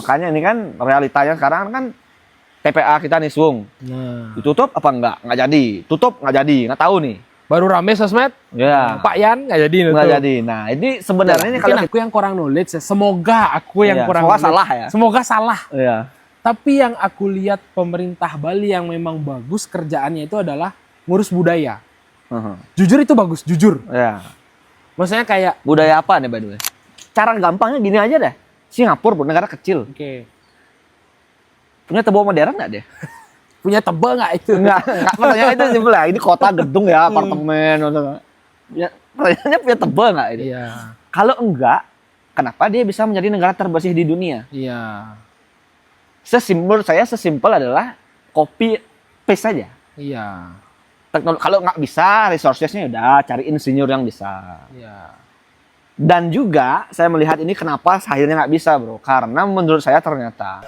Makanya ini kan realitanya sekarang kan TPA kita nih Swung. Nah, Ditutup apa enggak? Nggak jadi. Tutup nggak jadi. Nggak tahu nih. baru rame sosmed. Ya. Pak Yan nggak jadi Nggak nutup. jadi. Nah ini sebenarnya ini Mungkin kalau aku yang kurang knowledge ya. Semoga aku yang Iya, kurang semoga knowledge. salah ya. Semoga salah. Iya. Tapi yang aku lihat pemerintah Bali yang memang bagus kerjaannya itu adalah ngurus budaya. Jujur itu bagus, jujur. Ya. Maksudnya kayak Budaya apa nih by the way? Cara gampangnya gini aja deh. Singapura bro, negara kecil. Punya tebel modern nggak deh? punya tebel nggak itu? Enggak pertanyaan itu simpel ya. Ini kota gedung ya, apartemen. Ya, pertanyaannya punya tebel nggak ini? Iya. Kalau enggak, kenapa dia bisa menjadi negara terbersih di dunia? Iya. Sesimpel adalah copy paste saja. Iya. Teknologi, kalau nggak bisa, resourcesnya udah cari insinyur yang bisa. Iya. Dan juga saya melihat ini kenapa akhirnya nggak bisa bro. Karena menurut saya ternyata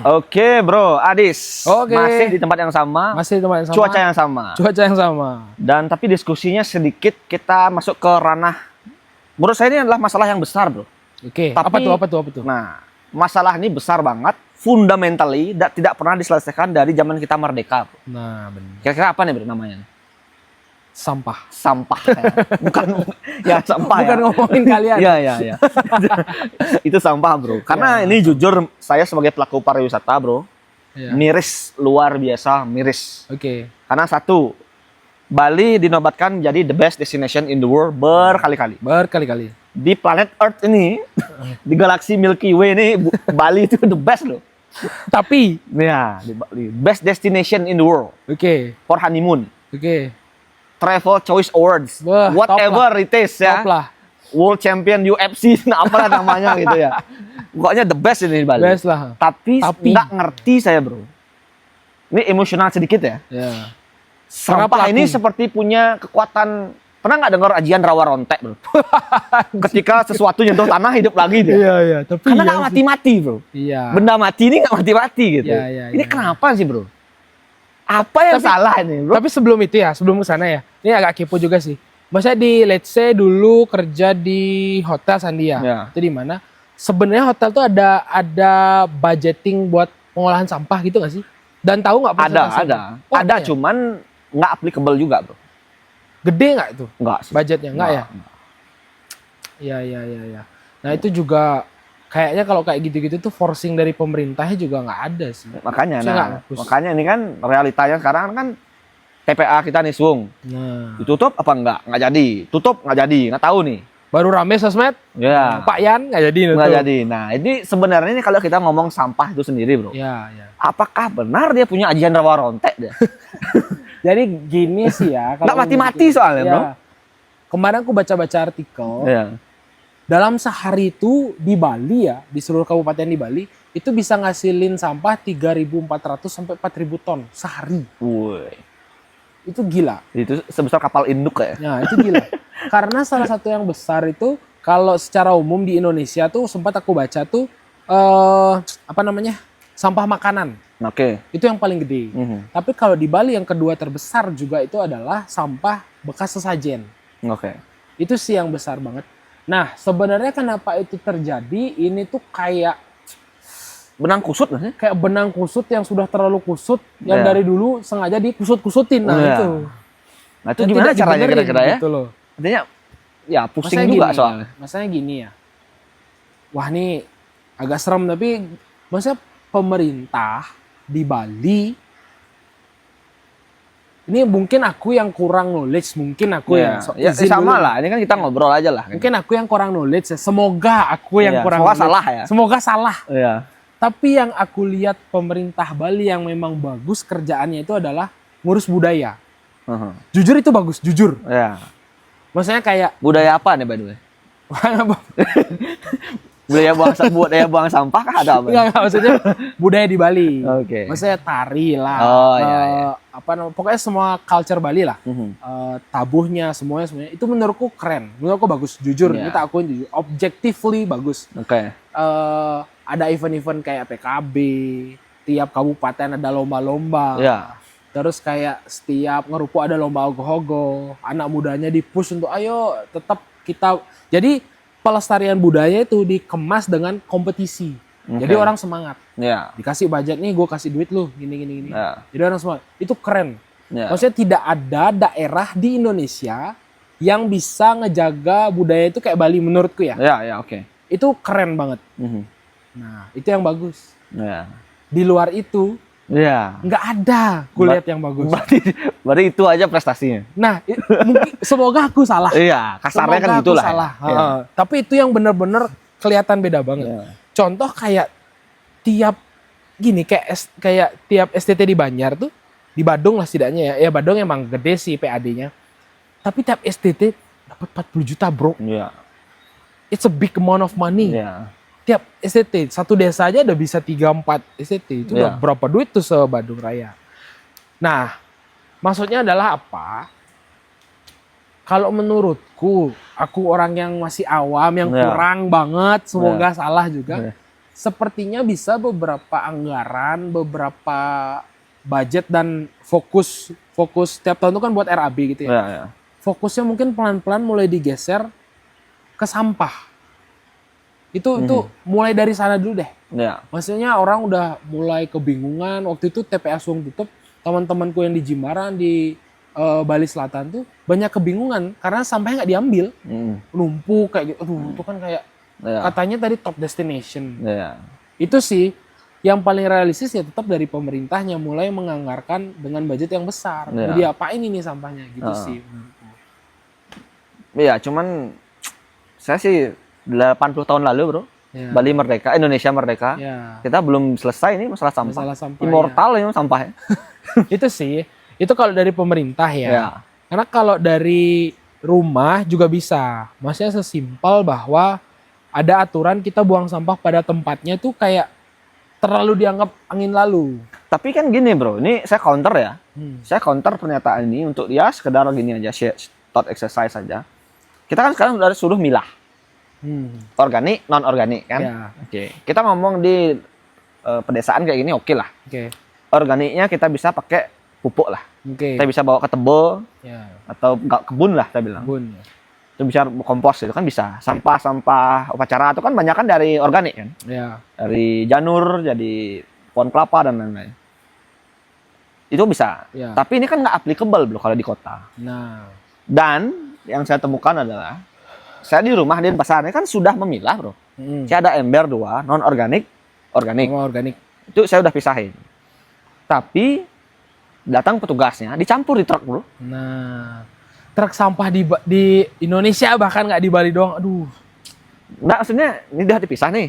Oke bro, Adis. Oke. Masih di tempat yang sama. Masih teman yang sama. Cuaca yang sama. Cuaca yang sama. Dan tapi diskusinya sedikit kita masuk ke ranah. Menurut saya ini adalah masalah yang besar bro. Oke. Tapi- Apa tuh? Nah, masalah ini besar banget. Fundamentally tidak pernah diselesaikan dari zaman kita merdeka. Bro. Nah, benar. Kira-kira apa nih bro namanya? Sampah. Sampah. Ya. Bukan ya sampah Bukan ya. ngomongin kalian. Iya. Itu sampah bro. Karena ini jujur saya sebagai pelaku pariwisata bro, Iya. miris luar biasa miris. Oke. Karena satu, Bali dinobatkan menjadi the best destination in the world berkali-kali. Berkali-kali. Di planet Earth ini, di galaksi Milky Way ini, Bali itu the best loh. Tapi, Ya, di Bali. Best destination in the world oke. for honeymoon. Oke. Travel Choice Awards, Wah, whatever it is ya. Top lah. World Champion UFC, apalah namanya gitu ya. Pokoknya the best ini di Bali. Best lah. Tapi Tapi- nggak ngerti saya bro. Ini emosional sedikit ya. Ya. Sampah pelaku. ini seperti punya kekuatan. Pernah nggak dengar ajian rawa rontek bro? Ketika sesuatu nyentuh tanah hidup lagi dia. Iya. Tapi Karena iya nggak sih. mati-mati bro. Iya. Benda mati ini nggak mati-mati gitu. Iya, Ini iya. kenapa sih bro? Apa yang Tapi- salah ini bro? Tapi sebelum itu ya, sebelum ke sana ya. Ini agak kepo juga sih. Maksudnya di let's say dulu kerja di Hotel Sandia. Ya. Itu di mana? Sebenarnya hotel tuh ada budgeting buat pengolahan sampah gitu nggak sih? Dan tahu nggak persentasenya? Ada. Oh, Ada ya? cuman nggak applicable juga bro. Gede nggak itu Nggak sih. budgetnya? Nggak ya? Iya. Nah itu juga kayaknya kalau kayak gitu-gitu tuh forcing dari pemerintahnya juga nggak ada sih. Makanya, Saya nggak nah, ngapus. makanya ini kan realitanya sekarang kan TPA kita nih Swung. Nah, Ditutup apa enggak? Nggak jadi. Tutup nggak jadi. Nggak tahu nih. baru rame sosmed. Ya. Pak Yan nggak jadi Nggak nutup. jadi. Nah ini sebenarnya ini kalau kita ngomong sampah itu sendiri bro. Ya. Apakah benar dia punya ajian rawa rontek dia? Jadi gini sih ya. kalau Nggak mati-mati menurut- soalnya, ya. bro. Kemarin aku baca-baca artikel. Iya. Dalam sehari itu di Bali ya, di seluruh kabupaten di Bali, itu bisa ngasilin sampah 3.400 sampai 4.000 ton sehari. Woi. Itu gila. Itu sebesar kapal induk ya. Nah, itu gila. Karena salah satu yang besar itu kalau secara umum di Indonesia tuh sempat aku baca tuh apa namanya? Sampah makanan. Oke. Itu yang paling gede. Mhm. Tapi kalau di Bali yang kedua terbesar juga itu adalah sampah bekas sesajen. Oke. Itu sih yang besar banget. Nah, sebenarnya kenapa itu terjadi? Ini tuh kayak Benang kusut nggak sih? benang kusut yang sudah terlalu kusut yang Iya. dari dulu sengaja dikusut-kusutin. Nah, Iya. itu. Nah itu Dan gimana tidak caranya dibenerin kira-kira ya? Gitu loh. Artinya ya pusing Masanya juga gini, soalnya. Masanya gini ya. Wah, ini agak serem tapi maksudnya pemerintah di Bali ini mungkin aku yang kurang knowledge, mungkin aku yang izin sama dulu. lah. Ini kan kita ngobrol aja lah. Mungkin aku yang kurang knowledge ya. Semoga aku yang Iya, kurang semoga knowledge. salah ya. Semoga salah. Iya. Tapi yang aku lihat pemerintah Bali yang memang bagus kerjaannya itu adalah ngurus budaya. Mhm. Jujur itu bagus, jujur. Iya. Maksudnya kayak Budaya apa nih by the way? Budaya buang sampah kah ada apa? Enggak, maksudnya budaya di Bali. Oke. Maksudnya tari lah. Oh, iya. Apa namanya? Pokoknya semua culture Bali lah. Mhm. Tabuhnya semuanya itu menurutku keren. Menurutku bagus, jujur. Iya. Kita akuin jujur. Objectively bagus. Oke. Ada event-event kayak PKB, tiap kabupaten ada lomba-lomba. Iya. Terus kayak setiap ngerupuk ada lomba ogoh-ogoh, anak mudanya di-push untuk ayo tetap kita. Jadi pelestarian budaya itu dikemas dengan kompetisi. Jadi Oke. orang semangat. Ya. Dikasih budget nih, gue kasih duit lu gini. Ya. Jadi orang semangat. Itu keren. Ya. Maksudnya tidak ada daerah di Indonesia yang bisa ngejaga budaya itu kayak Bali menurutku ya. Ya, oke. Itu keren banget. Mhm. Nah, itu yang bagus. Ya. Di luar itu Ya. nggak ada kulihat yang bagus. Berarti itu aja prestasinya. Nah, mungkin semoga aku salah. Iya, kasarnya kan Semoga aku gitulah. salah. Ya. Heeh. Tapi itu yang bener-bener kelihatan beda banget. Ya. Contoh kayak tiap gini kayak tiap STT di Banjar tuh di Badung lah setidaknya ya. Ya Badung emang gede sih PAD-nya. Tapi tiap STT dapat 40 juta, bro. Iya. It's a big amount of money. Iya. Tiap STT satu desa aja udah bisa 3-4 STT. Itu udah Iya. berapa duit tuh se-Badung Raya. Nah, maksudnya adalah apa? Kalau menurutku, aku orang yang masih awam, yang Iya. kurang banget, semoga salah juga. Iya. Sepertinya bisa beberapa anggaran, beberapa budget dan fokus tiap tahun itu kan buat RAB gitu ya. Iya. Fokusnya mungkin pelan-pelan mulai digeser ke sampah. Itu mulai dari sana dulu deh. Iya. Maksudnya orang udah mulai kebingungan. Waktu itu TPA Suwung tutup, teman-temanku yang di Jimbaran, di Bali Selatan tuh banyak kebingungan karena sampahnya nggak diambil, numpuk kayak gitu. Aduh, itu kan kayak Iya. katanya tadi top destination. Iya. Itu sih yang paling realistis ya tetap dari pemerintahnya mulai menganggarkan dengan budget yang besar. Iya. Mau diapain ini sampahnya gitu sih. Iya, cuman saya sih 80 tahun lalu, bro. Ya. Bali merdeka, Indonesia merdeka. Ya. Kita belum selesai ini masalah sampah. Masalah sampah, Immortal ini sampahnya. Itu sih. Itu kalau dari pemerintah ya. Ya. Karena kalau dari rumah juga bisa. Maksudnya sesimpel bahwa ada aturan kita buang sampah pada tempatnya tuh kayak terlalu dianggap angin lalu. Tapi kan gini, bro. Ini saya counter ya. Saya counter pernyataan ini untuk dia sekedar gini aja, thought exercise saja. Kita kan sekarang sudah suruh milah. Organik, non organik kan. Ya. Oke. Kita ngomong di pedesaan kayak gini oke lah. Oke. Organiknya kita bisa pakai pupuk lah. Oke. Kita bisa bawa ke tebo Ya. atau kebun lah saya bilang. Bun. Itu bisa kompos itu kan bisa. Sampah-sampah upacara itu kan banyak kan dari organik kan. Ya. Dari janur, jadi pohon kelapa dan lain-lain. Itu bisa. Ya. Tapi ini kan nggak applicable bro kalau di kota. Nah. Dan yang saya temukan adalah saya di rumah di pasar ini kan sudah memilah bro. Saya ada ember 2 non organik, organik. Sama organik. Itu saya udah pisahin. Tapi datang petugasnya dicampur di truk bro. Nah, truk sampah di Indonesia bahkan nggak di Bali doang. Aduh. Nggak, maksudnya ini udah dipisah nih.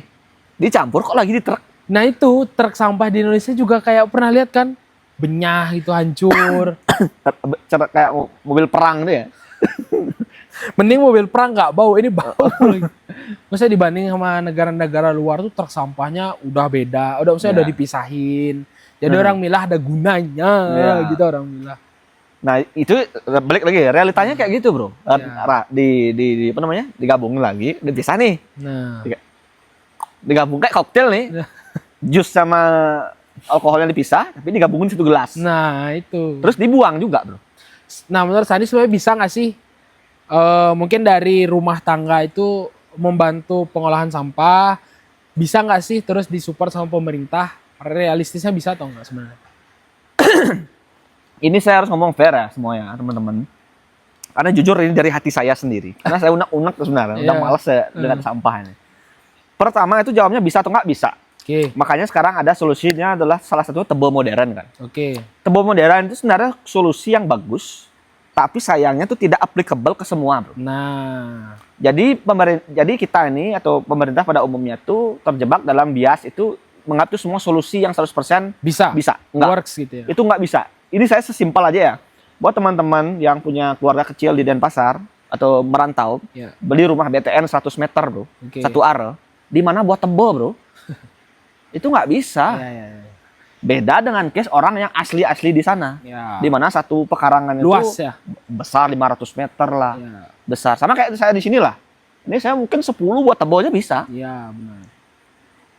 Dicampur kok lagi di truk. Nah itu truk sampah di Indonesia juga kayak pernah lihat kan? Benyah itu hancur. Kayak mobil perang tuh ya. Mending mobil perang nggak bau, ini bau lagi. Maksudnya dibanding sama negara-negara luar tuh truk sampahnya udah beda. Maksudnya udah dipisahin. Jadi orang milah ada gunanya gitu orang milah. Nah itu balik lagi ya, realitanya kayak gitu bro. Di apa namanya, digabungin lagi, dipisah nih. Nah. Digabung kayak koktail nih. Jus sama alkoholnya dipisah, tapi digabungin satu gelas. Nah itu. Terus dibuang juga bro. Nah menurut Sandi sebenarnya bisa nggak sih mungkin dari rumah tangga itu membantu pengolahan sampah, bisa nggak sih terus disupport sama pemerintah? Realistisnya bisa atau nggak sebenarnya? Ini saya harus ngomong fair ya semuanya teman-teman. Karena jujur ini dari hati saya sendiri. Karena saya unek-unek sebenarnya, udah males ya dengan sampah ini. Pertama itu jawabnya bisa atau nggak bisa. Oke. Makanya sekarang ada solusinya adalah salah satu tebo modern kan. Oke. Tebo modern itu sebenarnya solusi yang bagus, tapi sayangnya itu tidak applicable ke semua bro. Nah. Jadi kita ini atau pemerintah pada umumnya tuh terjebak dalam bias itu menganggap itu semua solusi yang 100% Bisa. Enggak. Works gitu ya. Itu nggak bisa. Ini saya sesimpel aja ya. Buat teman-teman yang punya keluarga kecil di Denpasar atau merantau, Ya. beli rumah BTN 100 meter bro, Oke. 1 are, di mana buat tebo bro. Itu nggak bisa. Ya. Beda dengan case orang yang asli-asli di sana. Ya. Di mana satu pekarangan Luas itu ya. besar 500 meter lah. Ya. Besar. Sama kayak saya di sini lah. Ini saya mungkin 10 buat tebo aja bisa. Iya benar.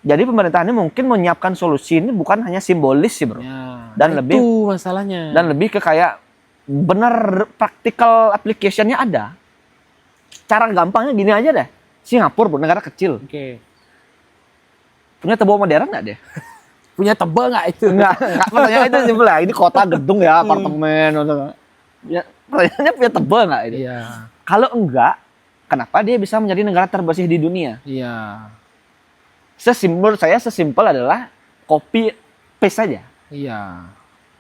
Jadi pemerintah ini mungkin menyiapkan solusi ini bukan hanya simbolis sih bro. Ya, Dan nah lebih- itu masalahnya. Dan lebih ke kayak bener practical application-nya ada. Cara gampangnya gini aja deh. Singapura bro, negara kecil. Oke. Punya tebel modern nggak dia? Punya tebel nggak itu? Enggak, pertanyaan itu simpel ya. Ini kota, gedung ya, apartemen. Ya, pertanyaannya punya tebel nggak ini? Iya. Kalau enggak, kenapa dia bisa menjadi negara terbersih di dunia? Iya. Sesimpel adalah copy paste saja. Iya.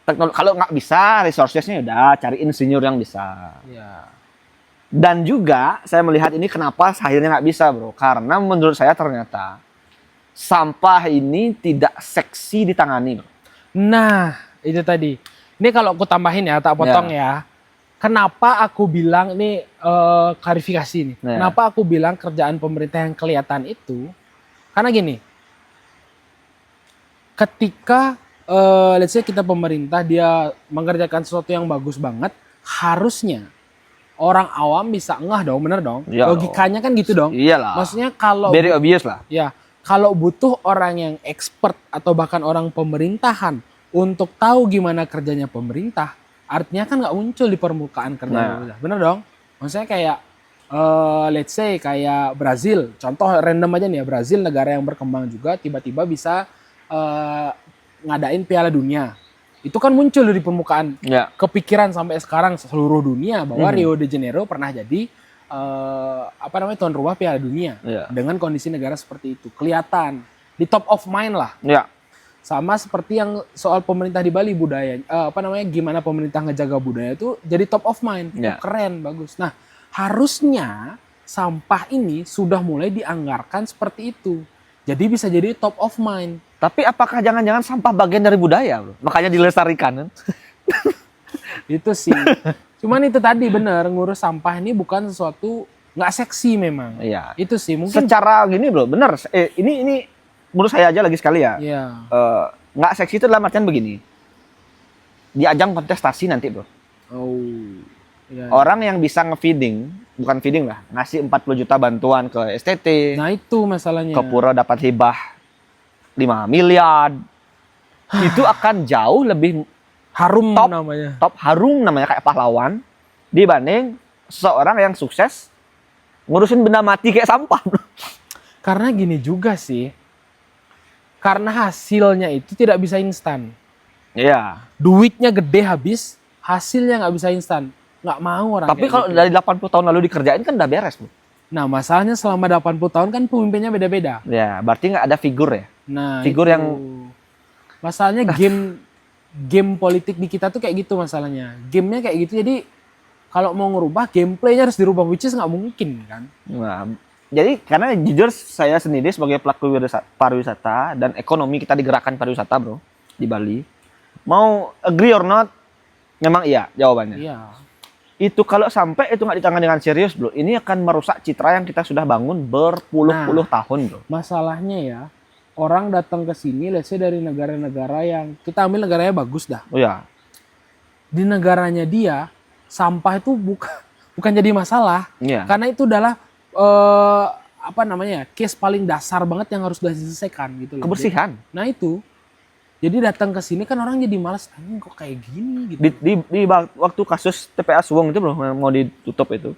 Teknologi, kalau nggak bisa, resources-nya udah cari insinyur yang bisa. Iya. Dan juga saya melihat ini kenapa akhirnya nggak bisa bro. Karena menurut saya ternyata sampah ini tidak seksi ditangani bro. Nah, itu tadi. Ini kalau aku tambahin ya, tak potong ya. Kenapa aku bilang ini klarifikasi nih. Ya. Kenapa aku bilang kerjaan pemerintah yang kelihatan itu? Karena gini. Ketika let's say kita pemerintah dia mengerjakan sesuatu yang bagus banget, harusnya orang awam bisa ngeh dong, bener dong. Iya Logikanya kan gitu dong. Iyalah. Maksudnya kalau Very obvious lah. ya, kalau butuh orang yang expert atau bahkan orang pemerintahan untuk tahu gimana kerjanya pemerintah, artinya kan nggak muncul di permukaan kerja pemerintah. Bener dong? Maksudnya kayak let's say kayak Brazil, contoh random aja nih ya, Brazil negara yang berkembang juga tiba-tiba bisa ngadain Piala Dunia. Itu kan muncul di permukaan. Ya. Kepikiran sampai sekarang seluruh dunia bahwa Rio de Janeiro pernah jadi tuan rumah Piala Dunia dengan kondisi negara seperti itu. Kelihatan di top of mind lah. Ya. Sama seperti yang soal pemerintah di Bali budaya gimana pemerintah ngejaga budaya itu jadi top of mind. Ya. Keren, bagus. Nah, harusnya sampah ini sudah mulai dianggarkan seperti itu. Jadi bisa jadi top of mind. Tapi apakah jangan-jangan sampah bagian dari budaya bro? Makanya dilestarikan kan? Itu sih. Cuman itu tadi bener, ngurus sampah ini bukan sesuatu nggak seksi memang. Iya. Itu sih mungkin. Secara gini bro, bener. Ini menurut saya aja lagi sekali ya. Iya. Nggak seksi itu dalam artian begini. Di ajang kontestasi nanti bro. Oh. Iya. Orang yang bisa nge-feeding, bukan feeding lah, ngasih 40 juta bantuan ke STT. Nah itu masalahnya. Ke Pura dapat hibah 5 miliar. Itu akan jauh lebih harum top, namanya. Top harum namanya kayak pahlawan dibanding seseorang yang sukses ngurusin benda mati kayak sampah. Karena gini juga sih. Karena hasilnya itu tidak bisa instan. Iya. Duitnya gede habis, hasilnya nggak bisa instan. Nggak mau orang. Tapi kalau gitu. dari 80 tahun lalu dikerjain kan udah beres, Bu. Nah, masalahnya selama 80 tahun kan pemimpinnya beda-beda. Ya, berarti nggak ada figur ya. Nah, figur itu. yang masalahnya game politik di kita tuh kayak gitu masalahnya. Gamenya kayak gitu, jadi kalau mau ngerubah gameplaynya harus dirubah, which is nggak mungkin kan. Nah, jadi karena jujur saya sendiri sebagai pelaku pariwisata dan ekonomi kita digerakkan pariwisata bro di Bali, mau agree or not, memang iya jawabannya. Iya. Itu kalau sampai itu nggak ditangani dengan serius bro, ini akan merusak citra yang kita sudah bangun berpuluh-puluh tahun bro. Masalahnya ya, orang datang ke sini, let's say dari negara-negara yang kita ambil negaranya bagus dah. Oh ya. Di negaranya dia sampah itu bukan jadi masalah, karena itu adalah case paling dasar banget yang harus diselesaikan gitu loh. Kebersihan. Nah itu, jadi datang ke sini kan orang jadi malas, kok kayak gini gitu. Di waktu kasus TPA Suwong itu belum mau ditutup itu,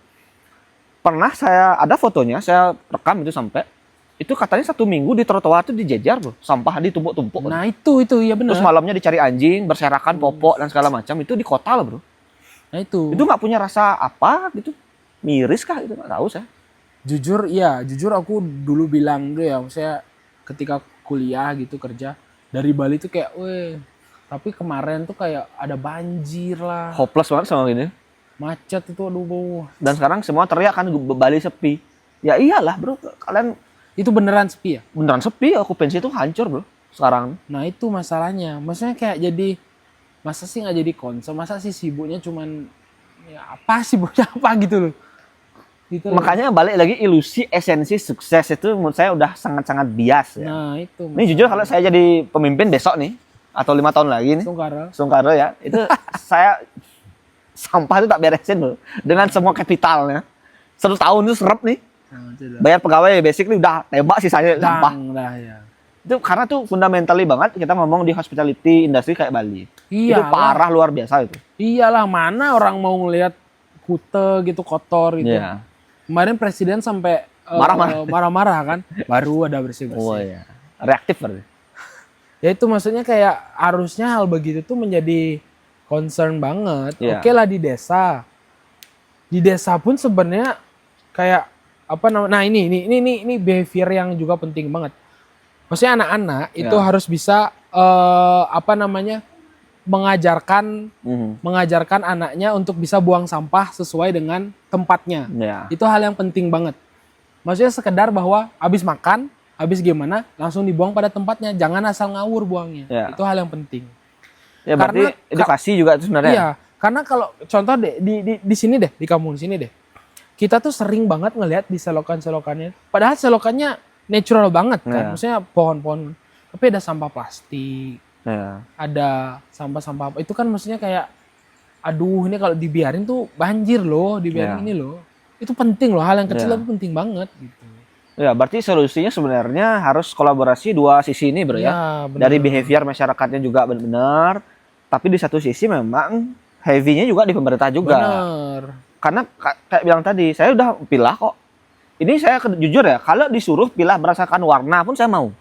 pernah saya ada fotonya, saya rekam itu sampai itu katanya 1 minggu di trotoar itu dijejer bro, sampah ditumpuk-tumpuk. Nah itu ya benar. Terus malamnya dicari anjing, berserakan popok dan segala macam, itu di kota loh bro. Nah itu nggak punya rasa apa gitu, miris kah itu nggak tahu saya. Jujur aku dulu bilang dulu ya, maksudnya ketika kuliah gitu kerja dari Bali tuh kayak, tapi kemarin tuh kayak ada banjir lah. Hopeless banget sama gini. Macet itu aduh. Dan sekarang semua teriak kan Bali sepi. Ya iyalah bro, kalian itu beneran sepi ya? Beneran sepi, okupansi itu hancur bro sekarang. Nah itu masalahnya, maksudnya kayak jadi masa sih nggak jadi konser, masa sih sibuknya cuman ya apa sibuknya apa gitu loh. Gitu makanya loh. Balik lagi ilusi esensi sukses itu menurut saya udah sangat-sangat bias ya. Nah itu. Ini jujur kalau saya jadi pemimpin besok nih atau 5 tahun lagi nih. Sungkara ya. Itu saya sampah itu tak beresin loh dengan semua kapitalnya. 1 tahun itu serap nih. Bayar pegawai basic nih udah tembak sisanya sampah. Dah, ya. Itu karena tuh fundamentally banget kita ngomong di hospitality industry kayak Bali. Itu Iyalah. parah luar biasa itu. Iyalah, mana orang mau ngelihat Kute gitu kotor gitu. Iya. Kemarin presiden sampai marah-marah kan, baru ada bersih-bersih. Oh iya. Reaktif berarti. Ya itu maksudnya kayak harusnya hal begitu tuh menjadi concern banget. Iya. Oke lah di desa. Di desa pun sebenarnya kayak apa namanya? Nah, ini behavior yang juga penting banget. Maksudnya anak-anak itu Ya. harus bisa apa namanya? mengajarkan anaknya untuk bisa buang sampah sesuai dengan tempatnya. Ya. Itu hal yang penting banget. Maksudnya sekedar bahwa habis makan, habis gimana, langsung dibuang pada tempatnya. Jangan asal ngawur buangnya. Ya. Itu hal yang penting. Ya berarti Karena- edukasi juga itu sebenarnya. Iya, karena kalau contoh deh di sini deh, di kampung sini deh. Kita tuh sering banget ngelihat di selokan-selokannya. Padahal selokannya natural banget kan. Iya. Maksudnya pohon-pohon. Tapi ada sampah plastik, Ya. ada sampah-sampah apa. Itu kan maksudnya kayak aduh ini kalau dibiarin tuh banjir loh, dibiarin Iya. ini loh. Itu penting loh, hal yang kecil Iya. tapi penting banget gitu. Ya, berarti solusinya sebenarnya harus kolaborasi dua sisi ini, bro ya. Iya, benar. Dari behavior masyarakatnya juga benar, tapi di satu sisi memang heavy-nya juga di pemerintah juga. Bener. Karena kayak bilang tadi, saya udah pilah kok. Ini saya jujur ya, kalau disuruh pilah berdasarkan warna pun saya mau.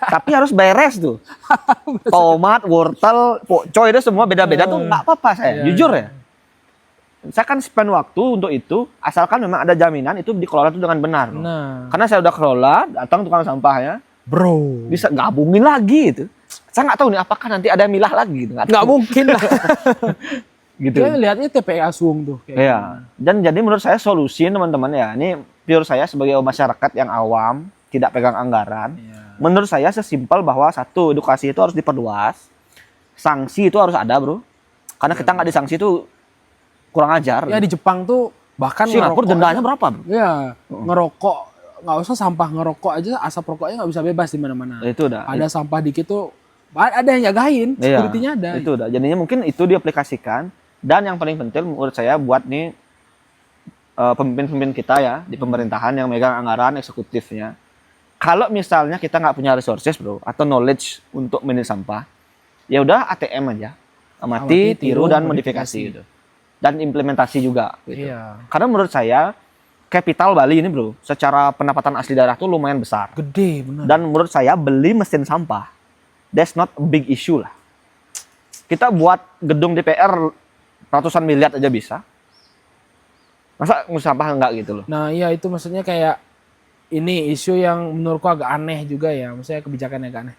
Tapi harus beres tuh. Tomat, wortel, pokcoy itu semua beda-beda tuh nggak apa-apa saya, Iya, jujur iya. ya. Saya kan spend waktu untuk itu, asalkan memang ada jaminan itu dikelola itu dengan benar. Nah, Karena saya udah kelola, datang tukang sampahnya, bro. bisa gabungin lagi itu. Saya nggak tahu nih apakah nanti ada yang milah lagi gitu. Nggak mungkin lah. gitu. Dia lihatnya TPA Suung tuh. Kayak Iya. Dan jadi menurut saya solusi teman-teman ya, ini pure saya sebagai masyarakat yang awam, tidak pegang anggaran. Iya. Menurut saya sesimpel bahwa satu, edukasi itu harus diperluas. Sanksi itu harus ada, bro. Karena kita nggak disanksi itu kurang ajar. Ya di Jepang tuh bahkan Singapura ngerokok dendanya aja- berapa, bro? Iya, ngerokok nggak usah sampah ngerokok aja asap rokoknya nggak bisa bebas di mana-mana. Itu udah. Ada sampah dikit tuh ada yang jagain, Iya, security-nya ada. Itu udah. Jadinya mungkin itu diaplikasikan. Dan yang paling penting menurut saya buat nih pemimpin-pemimpin kita ya di pemerintahan yang megang anggaran eksekutifnya. Kalau misalnya kita nggak punya resources, bro, atau knowledge untuk manage sampah, ya udah ATM aja, amati, tiru, dan modifikasi gitu. Dan implementasi juga. Gitu. Iya. Karena menurut saya capital Bali ini, bro, secara pendapatan asli daerah tuh lumayan besar. Gede bener. Dan menurut saya beli mesin sampah, that's not a big issue lah. Kita buat gedung DPR ratusan miliar aja bisa. Masa sampah enggak gitu loh? Nah iya itu maksudnya kayak ini isu yang menurutku agak aneh juga ya, maksudnya kebijakannya agak aneh.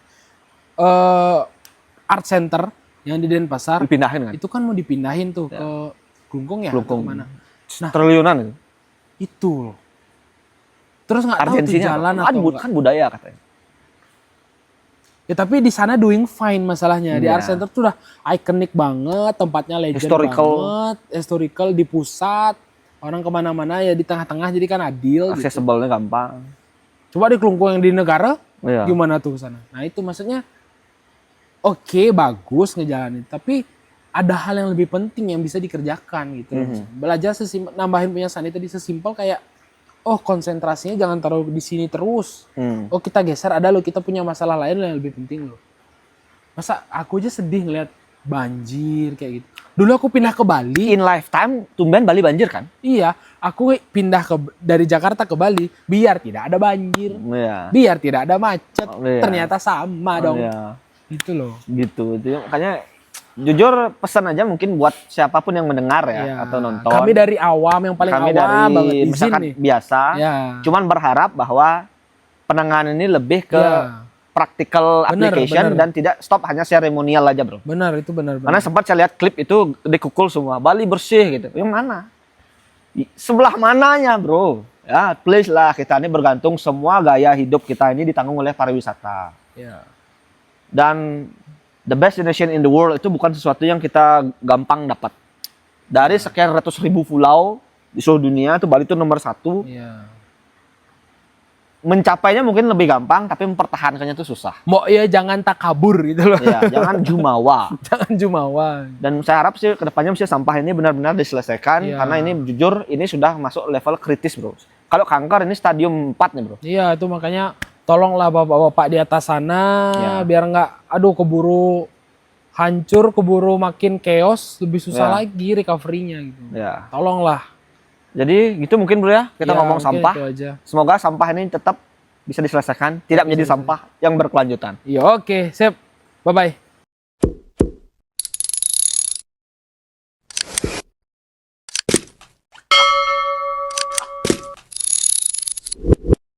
Art Center yang di Denpasar Dipindahin kan? itu kan mau dipindahin tuh ke Klungkung ya, Klungkung. atau kemana? Nah Triliunan gitu. itu loh. Terus nggak tahu tuh Urgensinya jalan apa? atau enggak. Kan budaya katanya. Ya tapi di sana doing fine masalahnya. Di Iya. Art Center tuh udah iconic banget, tempatnya legend Historical. banget, historical di pusat, orang kemana-mana ya di tengah-tengah jadi kan adil. Gitu. Accessible-nya gampang. Coba di Klungkung yang di negara, Iya. gimana tuh sana? Nah itu maksudnya, oke bagus ngejalanin, tapi ada hal yang lebih penting yang bisa dikerjakan gitu. Belajar nambahin penjelasan itu tadi sesimpel kayak, oh konsentrasinya jangan taruh di sini terus. Oh kita geser, ada loh kita punya masalah lain yang lebih penting loh. Masa aku aja sedih ngeliat banjir kayak gitu. Dulu aku pindah ke Bali, In lifetime, tumben Bali banjir kan? iya aku pindah dari Jakarta ke Bali biar tidak ada banjir, Iya. biar tidak ada macet. Oh, iya. Ternyata sama dong. Iya. Gitu loh. Gitu. Itu makanya jujur pesan aja mungkin buat siapapun yang mendengar ya Iya. atau nonton. Kami dari awam yang paling Kami awam dari banget izin masyarakat nih. biasa. Ya. Cuman berharap bahwa penanganan ini lebih ke Iya. practical Bener, application bener. dan tidak stop hanya seremonial aja, bro. Benar itu benar. Karena sempat saya lihat klip itu dikukul semua, Bali bersih gitu. Yang mana? Sebelah mananya, bro? Ya, please lah, kita ini bergantung semua gaya hidup kita ini ditanggung oleh pariwisata. Ya. Dan the best destination in the world itu bukan sesuatu yang kita gampang dapat. Dari sekian ratus ribu pulau di seluruh dunia, itu Bali itu nomor 1. Iya. Mencapainya mungkin lebih gampang, tapi mempertahankannya itu susah. Mau ya jangan takabur gitu loh. Ya, jangan jumawa. Jangan jumawa. Dan saya harap sih kedepannya mesti sampah ini benar-benar diselesaikan, Iya. karena ini jujur ini sudah masuk level kritis, bro. Kalau kanker ini stadium 4 nih, bro. Iya itu makanya tolonglah bapak-bapak di atas sana Ya. biar nggak aduh keburu hancur, keburu makin chaos, lebih susah Ya. lagi recovery-nya gitu. Ya. Tolonglah. Jadi gitu mungkin bro ya, kita Ya, ngomong mungkin sampah. itu aja. Semoga sampah ini tetap bisa diselesaikan, tidak menjadi sampah yang berkelanjutan. Iya, oke, sip. Bye-bye.